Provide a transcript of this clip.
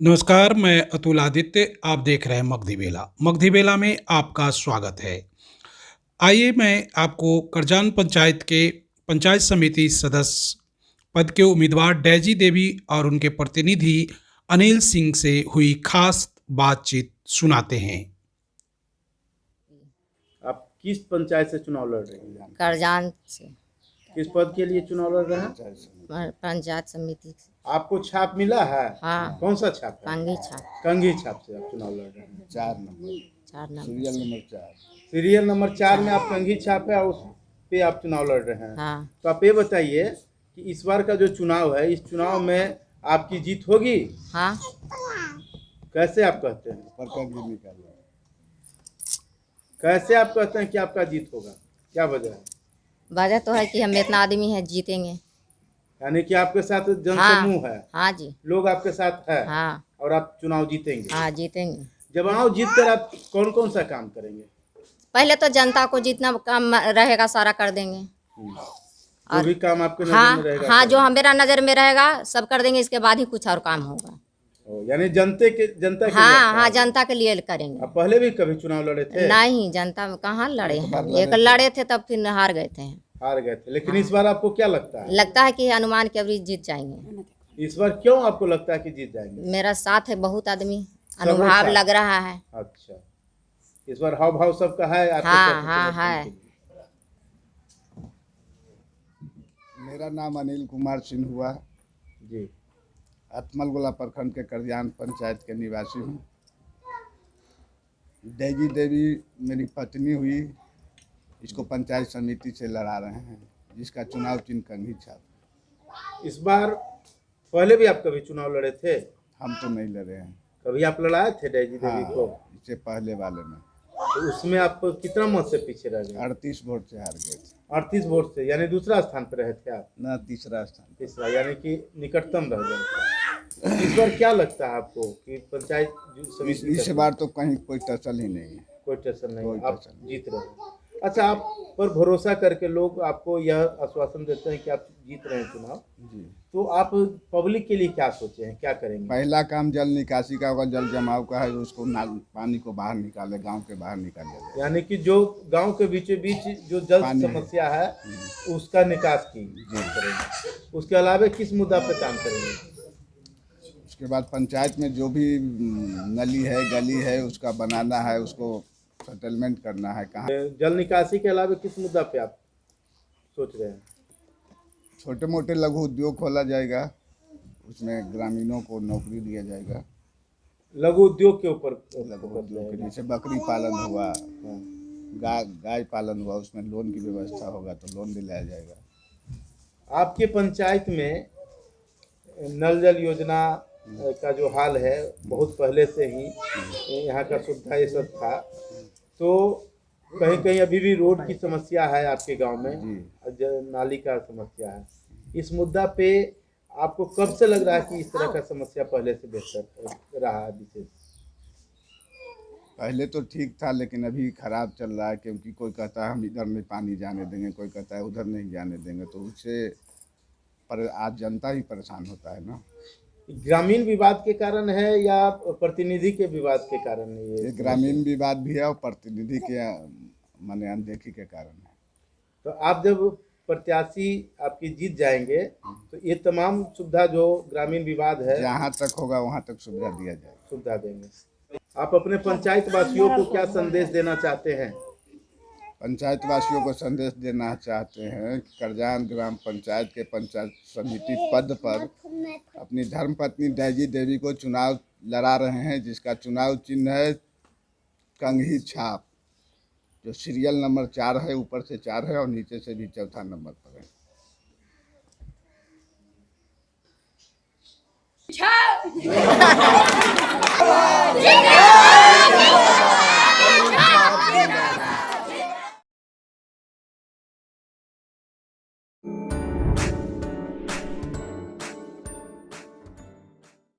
नमस्कार, मैं अतुल आदित्य। आप देख रहे हैं मगधी बेला। मगधी बेला में आपका स्वागत है। आइए मैं आपको करजान पंचायत के पंचायत समिति सदस्य पद के उम्मीदवार डेजी देवी और उनके प्रतिनिधि अनिल सिंह से हुई खास बातचीत सुनाते हैं। आप किस पंचायत से चुनाव लड़ रहे हैं? करजान से किस पद के लिए चुनाव लड़ रहे हैं? पंचायत समिति से। आपको छाप मिला है? हाँ। कौन सा छाप है? कंघी छाप। कंघी छाप से आप चुनाव लड़ रहे हैं। 4 नंबर सीरियल नंबर 4 में आप कंघी छाप है और उस पे आप चुनाव लड़ रहे हैं। हाँ। तो आप ये बताइए कि इस बार का जो चुनाव है, इस चुनाव में आपकी जीत होगी? हाँ। कैसे आप कहते हैं? कैसे आप कहते हैं कि आपका जीत होगा? क्या वजह है? वजह तो है कि हम इतना आदमी है, जीतेंगे। यानी कि आपके साथ जनसमूह है? हाँ जी। लोग आपके साथ है? हाँ। और आप चुनाव जीतेंगे? हाँ, जीतेंगे। चुनाव जीतकर आप कौन कौन सा काम करेंगे? पहले तो जनता को जितना काम रहेगा सारा कर देंगे। जो भी काम आपके नजर हाँ में रहेगा? हाँ, जो मेरा नज़र में रहेगा सब कर देंगे। इसके बाद ही कुछ और काम होगा। यानी जनता के लिए हाँ आप हाँ, जनता के लिए करेंगे। आप पहले भी कभी चुनाव लड़े थे? नहीं, जनता में कहाँ लड़े हैं। एक लड़े थे तब फिर हार गए थे। हार गए थे, लेकिन इस बार आपको क्या लगता है? लगता है कि हनुमान के अवरी जीत जाएंगे। इस बार क्यों आपको लगता है कि जीत जाएंगे? मेरा साथ है, बहुत आदमी, अनुभव लग रहा है। अच्छा, इस बार हाव भाव सबका है आपके हाँ साथ हाँ समर्थन है। के लिए? मेरा नाम अनिल कुमार सिंह हुआ। जी। अतमलगोला प्रखंड के करजान पंचायत के निवासी हूँ। डेजी देवी मेरी पत्नी हुई। इसको पंचायत समिति से लड़ा रहे हैं, जिसका चुनाव चिन्ह कंघी छाप। इस बार पहले भी आप कभी चुनाव लड़े थे? हम तो नहीं लड़े हैं। कभी आप लड़ाए थे डेजी देवी हाँ, को? इससे पहले वाले में तो उसमें आप कितना मत से पीछे रह गए? 38 वोट से हार गए थे। 38 वोट से, यानी दूसरा स्थान पर रहे थे आप? न तीसरा स्थान। तीसरा, यानी कि निकटतम रह गए। इस बार क्या लगता है आपको कि पंचायत समिति इस बार तो कहीं कोई टसल ही नहीं है। कोई टेंशन नहीं, कोई आप टेंशन जीत रहे हैं? अच्छा, आप पर भरोसा करके लोग आपको यह आश्वासन देते हैं कि आप जीत रहे हैं चुनाव, जी। तो आप पब्लिक के लिए क्या सोचे हैं, क्या करेंगे? पहला काम जल निकासी का होगा। जल जमाव का है, उसको पानी को बाहर निकाले, गांव के बाहर निकाले जाए। यानी कि जो गांव के बीचों बीच जो जल समस्या है उसका निकास की करेंगे। उसके अलावा किस मुद्दा पे काम करेंगे? उसके बाद पंचायत में जो भी नली है, गली है, उसका बनाना है, उसको सेटलमेंट करना है। कहाँ जल निकासी के अलावा किस मुद्दा पे आप सोच रहे हैं? छोटे मोटे लघु उद्योग खोला जाएगा, उसमें ग्रामीणों को नौकरी दिया जाएगा। लघु उद्योग के ऊपर? लघु उद्योग के जैसे बकरी पालन हुआ, गाय पालन हुआ, उसमें लोन की व्यवस्था होगा तो लोन दिलाया जाएगा। आपके पंचायत में नल जल योजना का जो हाल है, बहुत पहले से ही यहाँ का सुविधा ये सब था, तो कहीं कहीं अभी भी रोड की समस्या है आपके गांव में, नाली का समस्या है। इस मुद्दा पे आपको कब से लग रहा है कि इस तरह का समस्या पहले से बेहतर रहा है? विशेष पहले तो ठीक था, लेकिन अभी खराब चल रहा है, क्योंकि कोई कहता है हम इधर नहीं पानी जाने देंगे, कोई कहता है उधर नहीं जाने देंगे, तो उससे पर आज जनता ही परेशान होता है ना। ग्रामीण विवाद के कारण है या प्रतिनिधि के विवाद के कारण है? ये ग्रामीण विवाद भी है और प्रतिनिधि के माने अनदेखी के कारण है। तो आप जब प्रत्याशी आपकी जीत जाएंगे तो ये तमाम सुविधा जो ग्रामीण विवाद है जहाँ तक होगा वहाँ तक सुविधा दिया जाएगा, सुविधा देंगे। आप अपने पंचायत वासियों को क्या संदेश देना चाहते हैं? पंचायत वासियों को संदेश देना चाहते हैं कि करजान ग्राम पंचायत के पंचायत समिति पद पर अपनी धर्मपत्नी डेजी देवी को चुनाव लड़ा रहे हैं, जिसका चुनाव चिन्ह है कंघी छाप, जो सीरियल नंबर 4 है, ऊपर से 4 है और नीचे से भी चौथा नंबर पर है।